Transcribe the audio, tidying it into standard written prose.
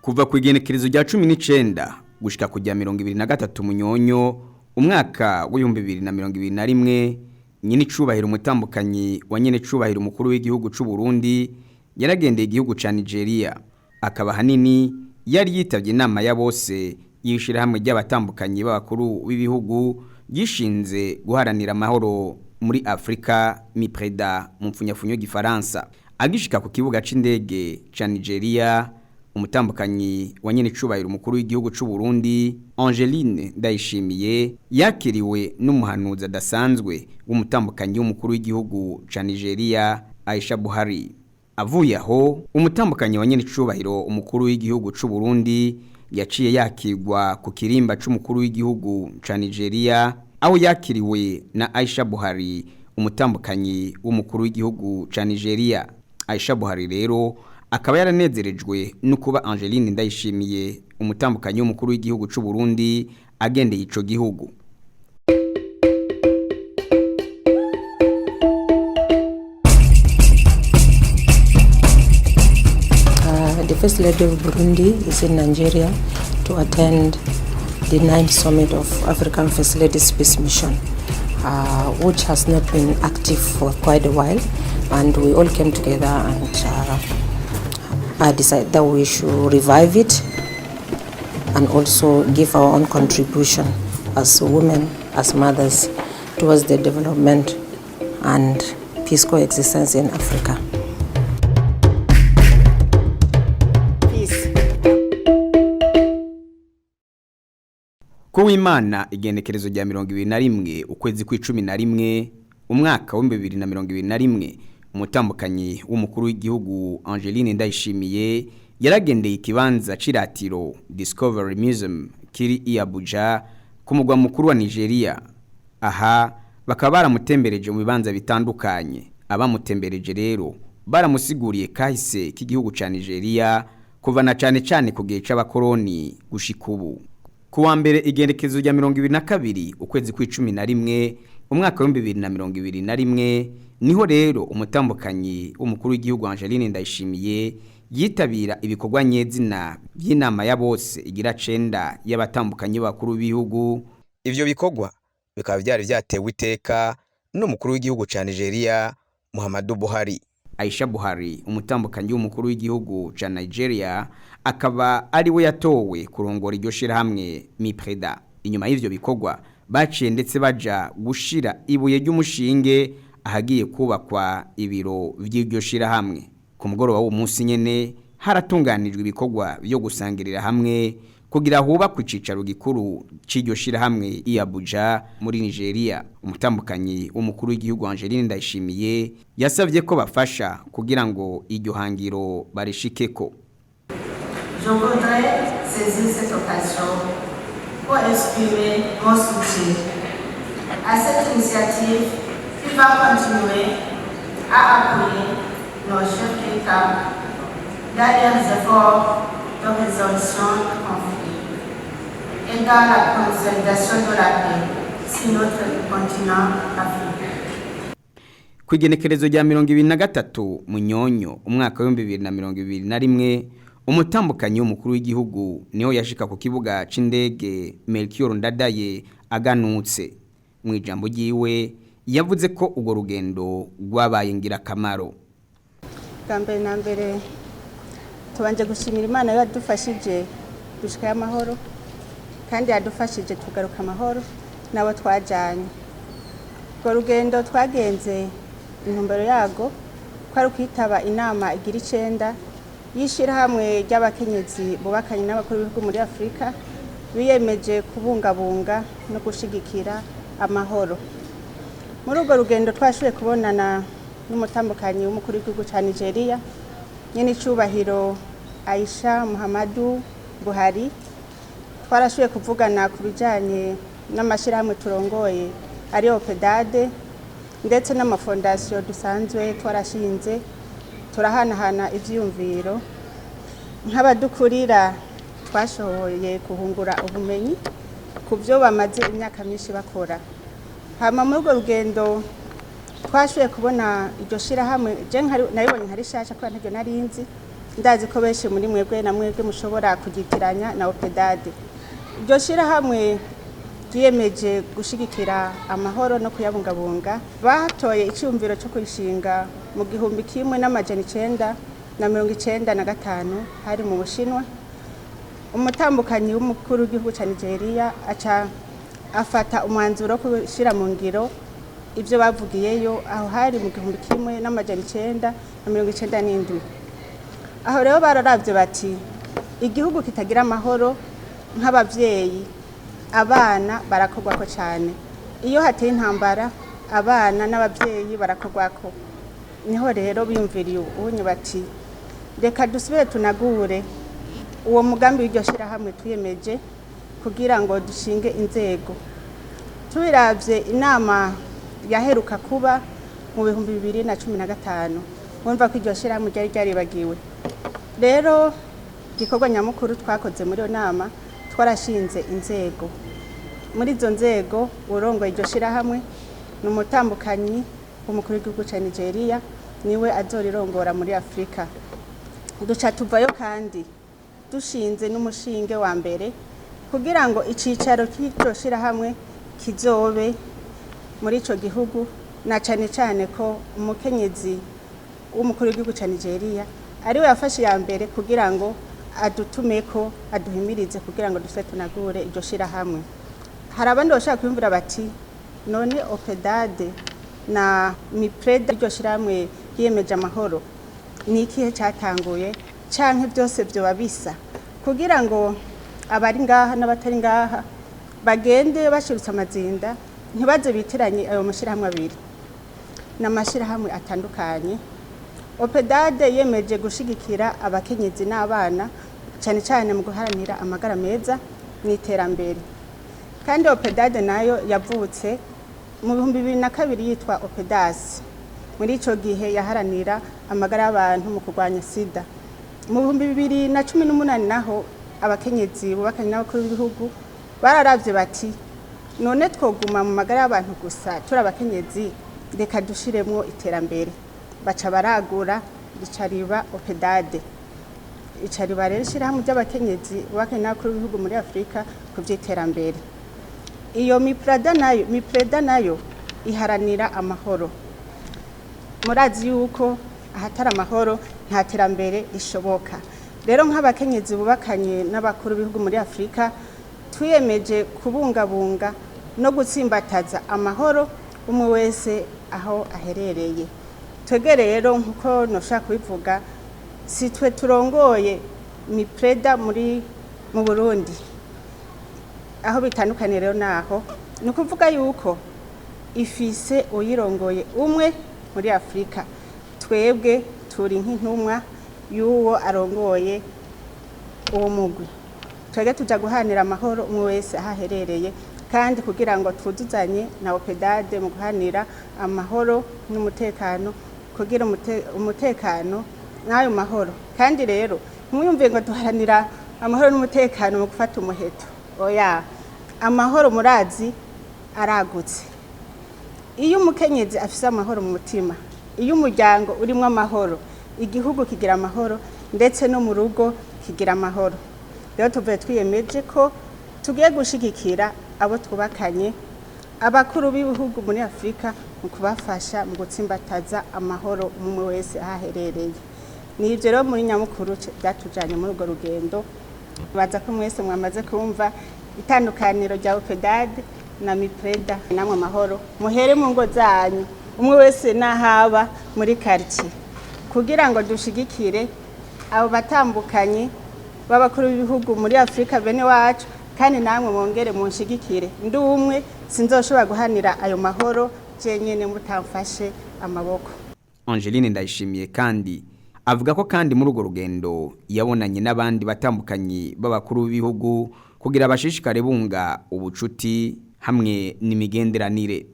Kuva ku igenekerezo rya 19 gushika kujya 2023 munyonyo umwaka w'2021 nyine cubahira umutambukanyi wa nyene cubahira umukuru w'igihugu c'u Burundi yaragendeye igihugu ca Nigeria akaba hanini yari yitavye inama ya bose yishira hamwe ry'abatambukanyi b'abakuru b'ibihugu gishinze guharanira amahoro muri Afrika MIPREDA mu mfunyafunyo gifaransa agishika ku kibuga c'indege ca Nigeria umutambukanyi wa nyene cubahira umukuru w'igihugu c'u Burundi Angeline Ndayishimiye yakiriwe n'umuhanuzi adasanzwe w'umutambukanyi w'umukuru w'igihugu ca Nigeria Aisha Buhari avuye aho umutambukanyi wa nyene cubahiro umukuru w'igihugu c'u Burundi yaciye yakirwa ku kirimba c'umukuru w'igihugu ca Nigeria aho yakiriwe na Aisha Buhari umutambukanyi w'umukuru w'igihugu ca Nigeria Aisha Buhari rero akaba yaranezerejwe no kuba Angeline Ndayishimiye umutambukanyi w'umukuru w'igihugu c'u Burundi agendeye ico gihugu. The First Lady of Burundi is in Nigeria to attend the 9th Summit of African First Ladies Peace Mission, which has not been active for quite a while, and we all came together and I decided that we should revive it and also give our own contribution as women, as mothers, towards the development and peace coexistence in Africa. Kuwimana igenekerezo rya 2021 ukwezi kwa11 umwaka wa 2021 umutambukanyi w'umukuru w'igihugu Angeline Ndayishimiye yaragendeye ikibanza ciratiro Discovery Museum kiri i Abuja ku mugwa mukuru wa Nigeria aha bakaba baramutembereje mu bibanza bitandukanye abamutembereje rero baramusiguriye kahise k'igihugu ca Nigeria kuva na cane ku gihe c'abakoroni gushika ubu kuwa mbere igenekerezo rya 2022 ukwezi kwa11 umwaka wa 2021 niho rero umutambukanyi w'umukuru w'igihugu Angeline Ndayishimiye yitabira ibikorwa nyezina by'inama ya bose igira 9 y'abatambukanyi bakuru b'ibihugu. Ivyo bikorwa bikaba byari byatewe iteka n'umukuru w'igihugu ca Nigeria Muhammadu Buhari. Aisha Buhari umutambukanyi w'umukuru w'igihugu ca Nigeria akaba ari we yatowe kurongora iryo shirahamwe MIPREDA. Inyuma y'ivyo bikorwa baciye ndetse baja gushira ibuye ry'umushinge ahagiye kubakwa ibiro vy'iryo shirahamwe. Ku mugoroba w'umunsi nyene haratunganijwe ibikorwa byo gusangirira hamwe kugira hubakwe icicaro gikuru c'iryo shirahamwe i Abuja muri Nigeria. Umutambukanyi w'umukuru w'igihugu Angeline Ndayishimiye yasavye ko bafasha kugira ngo iryo hangiro barishikeko. Je voudrais saisir cette occasion pour exprimer mon soutien à cette initiative qui va continuer à appuyer nos chefs d'État dans leurs efforts de résolution du conflit et dans la consolidation de la paix sur notre continent africain. Kwigenekerezo rya 2023 munyonyo umwaka wa 2021 umutambukanyi w'umukuru w'igihugu niho yashika ku kibuga c'indege Melchior Ndadaye aganutse. Mu ijambo ryiwe yavuze ko ugo rugendo rwabaye ngirakamaro. Kambe na mbere tubanje gushimira Imana yadufashije dushika amahoro kandi yadufashije tugaruka amahoro nabo twajanye. Ugo rugendo twagenze intumbero yago kwari kwitaba inama igira 9 yishira hamwe ry'abakenyezi bubakanye n'abakuru b'ibihugu muri Afrika biyemeje kubungabunga no gushigikira amahoro. Muri urwo rugendo twashoboye kubonana n'umutambukanyi w'umukuru w'igihugu ca Nigeria nyene cubahiro Aisha Muhammadu Buhari. Twarashoboye kuvugana ku bijanye n'amashirahamwe turongoye ari OPEDAD ndetse n'amafondasiyo dusanzwe twarashinze turahanahana ivyumviro nk'abadukurira twashoboye kuhungura ubumenyi ku byo bamaze imyaka myinshi bakora. Hama muri urwo rugendo twashoboye kubona iryo shirahamwe je naribonye nkari shasha ko ntaryo narinzi ndazi ko benshi muri mwebwe na mwebwe mushobora kugitiranya na OPEDAD. Iryo shirahamwe ryiyemeje gushigikira amahoro no kuyabungabunga, batoye icyumviro cyo kwishinga mu 1995 hari mu Bushinwa. Umutambukanyi w'umukuru w'igihugu cya Nigeria aca afata umwanzuro wo gushyira mu ngiro ibyo bavugiyeyo aho hari mu 1997. Aho rero bararavye bati igihugu kitagira amahoro nk'abavyeyi abana barakogwako cyane, iyo hateye intambara abana n'abavyeyi barakogwako. Niho rero biyumviriye ubunye bati reka dusubire tunagure uwo mugambi w'iryo shirahamwe twiyemeje kugira ngo dushinge inzego. Tubiravye inama yaheruka kuba mu 2015, wumva ko iryo shirahamwe ryari ryaribagiwe. Rero gikorwa nyamukuru twakoze muri yo nama, twarashinze inzego. Muri izo nzego urongoye iryo shirahamwe n'umutambukanyi w'umukuru w'igihugu cya Nigeria, niwe azorirongora muri Afrika. Duca tuvayo kandi dushinze n'umushinge wa mbere kugira ngo icicaro cy'iryo shirahamwe kizobe muri ico gihugu, na cyane cyane ko umukenyezi w'umukuru w'igihugu cya Nigeria ariwe yafashe ya mbere kugira ngo adutumeko aduhimirize kugira ngo duse tunagure iryo shirahamwe. Hari abandi bashaka kwimvura bati none OPEDAD na MIPREDA iryo shirahamwe yiyemeje amahoro ni ikihe cyatanguye canke byose byo babisa kugira ngo abari ngaha n'abatari ngaha bagende bashirutse amazinda, ntibaze bitiranye ayo mashirahamwe abiri n'amashirahamwe atandukanye. OPEDAD yemeje gushigikira abakenyezi n'abana cyane cyane mu guharanira amagara meza n'iterambere. Kandi OPEDAD nayo yavutse mu 2002 yitwa OPEDAS. Muri ico gihe yaharanira amagara y'abantu mu kurwanya sida. Mu 2018 naho abakenyezi bubakanye n'abakuru b'ibihugu bararavye bati none twoguma mu magara y'abantu gusa turi abakenyezi, reka dushiremwo iterambere. Baca baragura ricariba OPEDAD. Icariba rero shirahamwe ry'abakenyezi bubakanye n'abakuru b'ibihugu muri Afrika ku vy'iterambere. Iyo MIPREDA nayo iharanira amahoro. Murazi yuko ahatari amahoro nta terambere rishoboka. Rero nk'abakenyezi bubakanye n'abakuru b'ibihugu muri Afrika twiyemeje kubungabunga no gutsimbataza amahoro umwe wese aho aherereye. Twege rero nkuko noshaka kubivuga, si twe turongoye MIPREDA mu Burundi, aho bitandukanye rero naho ni ukuvuga yuko ifise uyirongoye umwe muri Afrika. Twebwe turi nk'intumwa y'uwo arongoye uwo mugwi. Twege tuja guhanira amahoro umwe wese ahaherereye, kandi kugira ngo twuzuzanye na OPEDAD mu guhanira amahoro n'umutekano, kugira umutekano n'ayo mahoro. Kandi rero mwiyumviye ngo duharanira amahoro n'umutekano mu gufata umuheto. Oya, amahoro murazi aragutse. Iyo umukenyezi afise amahoro mu mutima, iyo umuryango urimo amahoro, igihugu kigira amahoro, ndetse no mu rugo kigira amahoro. Rero tuvuye twiyemeje ko tugiye gushigikira abo twubakanye, abakuru b'ibihugu muri Afrika, mu kubafasha mu gutsimbataza amahoro umwe wese ahaherereye. Ni ivyo rero muri nyamukuru byatujanye muri urwo rugendo. Baza ko mwese mwamaze kumva itandukaniro rya OPEDAD na MIPREDA. Namwe amahoro muhere mu ngo zanyu, umwe wese nahaba muri quartier, kugira ngo dushigikire abo batambukanye b'abakuru b'ibihugu muri Afrika bene wacu, kandi namwe mwongere munshigikire. Ndi umwe sinzoshobora guhanira ayo mahoro jenyene mutamfashe amaboko. Angeline Ndayishimiye kandi avuga ko kandi muri urwo rugendo yabonanye n'abandi batambukanyi b'abakuru b'ibihugu kugira bashishikare bunga ubucuti hamwe n'imigenderanire.